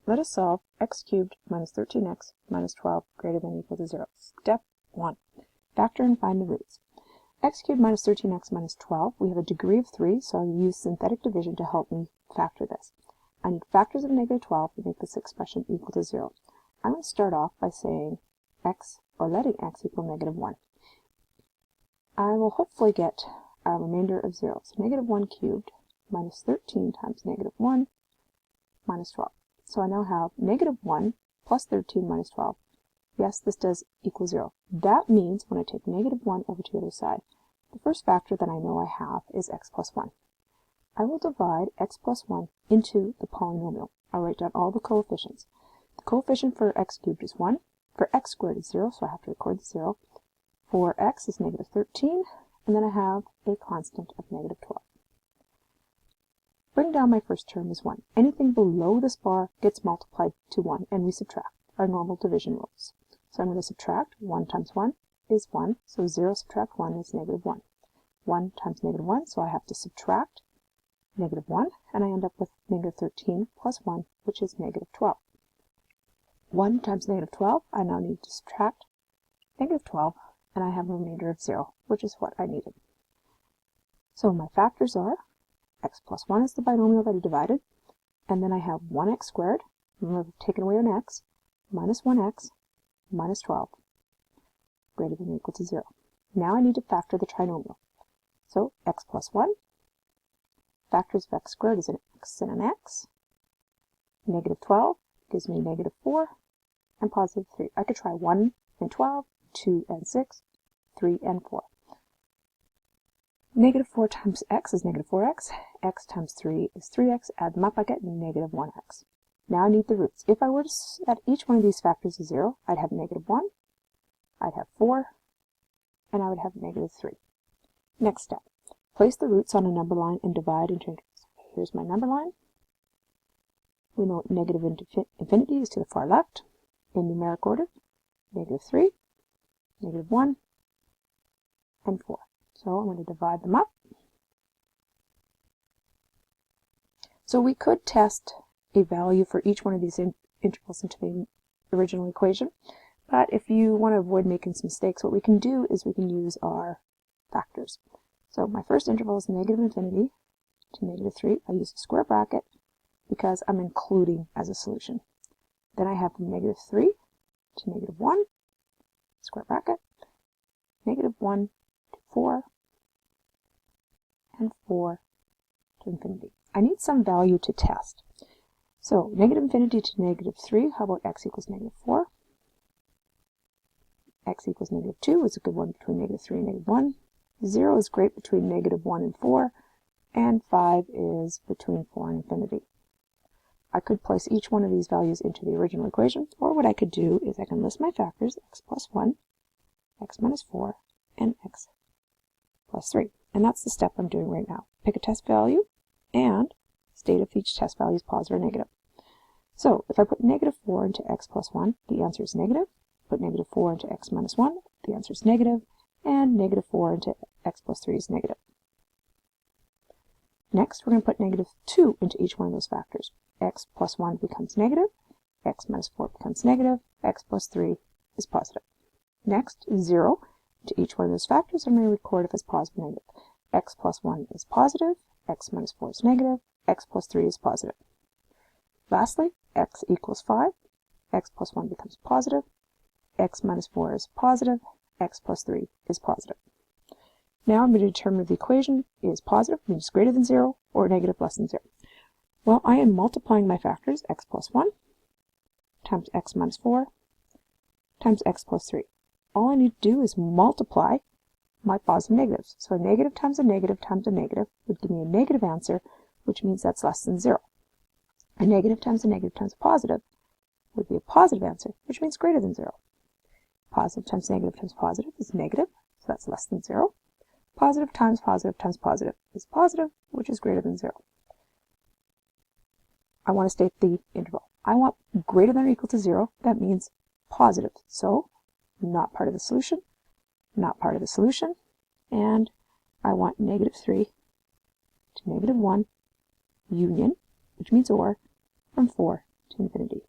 Let us solve x cubed minus 13x minus 12 greater than or equal to 0. Step 1. Factor and find the roots. X cubed minus 13x minus 12, we have a degree of 3, so I'll use synthetic division to help me factor this. I need factors of negative 12 to make this expression equal to 0. I'm going to start off by saying x, or letting x equal negative 1. I will hopefully get a remainder of 0. So negative 1 cubed minus 13 times negative 1 minus 12. So I now have negative 1 plus 13 minus 12. Yes, this does equal 0. That means when I take negative 1 over to the other side, the first factor that I know I have is x plus 1. I will divide x plus 1 into the polynomial. I'll write down all the coefficients. The coefficient for x cubed is 1. For x squared is 0, so I have to record the 0. For x is negative 13, and then I have a constant of negative 12. Bring down my first term is 1. Anything below this bar gets multiplied to 1, and we subtract our normal division rules. So I'm going to subtract 1 times 1 is 1, so 0 subtract 1 is negative 1. 1 times negative 1, so I have to subtract negative 1, and I end up with negative 13 plus 1, which is negative 12. 1 times negative 12, I now need to subtract negative 12, and I have a remainder of 0, which is what I needed. So my factors are x plus 1 is the binomial that I divided, and then I have 1x squared, remember I've taken away an x, minus 1x, minus 12, greater than or equal to 0. Now I need to factor the trinomial. So x plus 1, factors of x squared is an x and an x, negative 12 gives me negative 4, and positive 3. I could try 1 and 12, 2 and 6, 3 and 4. Negative 4 times x is negative 4x, x times 3 is 3x, add them up, I get negative 1x. Now I need the roots. If I were to set each one of these factors to 0, I'd have negative 1, I'd have 4, and I would have negative 3. Next step, place the roots on a number line and divide into intervals. Here's my number line. We know negative infinity is to the far left, in numeric order, negative 3, negative 1, and 4. So I'm going to divide them up. So we could test a value for each one of these intervals into the original equation, but if you want to avoid making some mistakes, what we can do is we can use our factors. So my first interval is negative infinity to negative 3. I use a square bracket because I'm including as a solution. Then I have from negative 3 to negative 1, square bracket, negative 1 to 4, and 4 to infinity. I need some value to test. So negative infinity to negative 3, how about x equals negative 4? X equals negative 2 is a good one between negative 3 and negative 1. 0 is great between negative 1 and 4, and 5 is between 4 and infinity. I could place each one of these values into the original equation, or what I could do is I can list my factors, x plus 1, x minus 4, and x plus 3. And that's the step I'm doing right now. Pick a test value and state if each test value is positive or negative. So if I put negative 4 into x plus 1, the answer is negative. Put negative 4 into x minus 1, the answer is negative. And negative 4 into x plus 3 is negative. Next, we're going to put negative 2 into each one of those factors. X plus 1 becomes negative, x minus 4 becomes negative, x plus 3 is positive. Next, 0 to each one of those factors. I'm going to record if it's positive or negative. X plus 1 is positive, x minus 4 is negative, x plus 3 is positive. Lastly, x equals 5, x plus 1 becomes positive, x minus 4 is positive, x plus 3 is positive. Now I'm going to determine if the equation is positive, means greater than 0, or negative less than 0. Well, I am multiplying my factors, x plus 1 times x minus 4 times x plus 3. All I need to do is multiply my positive negatives. So a negative times a negative times a negative would give me a negative answer, which means that's less than 0. A negative times a positive would be a positive answer, which means greater than 0. Positive times positive is negative, so that's less than 0. Positive times positive is positive, which is greater than 0. I want to state the interval. I want greater than or equal to 0. That means positive. So not part of the solution, not part of the solution, and I want negative 3 to negative 1 union, which means or, from 4 to infinity.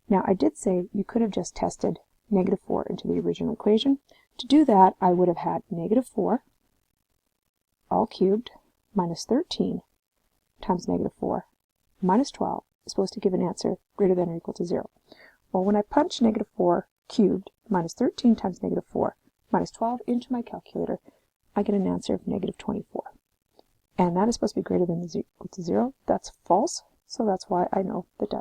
Now, I did say you could have just tested negative 4 into the original equation. To do that, I would have had negative 4 all cubed minus 13 times negative 4 minus 12 is supposed to give an answer greater than or equal to 0. Well, when I punch negative 4 cubed minus 13 times negative 4 minus 12 into my calculator, I get an answer of negative 24. And that is supposed to be greater than or equal to 0. That's false, so that's why I know that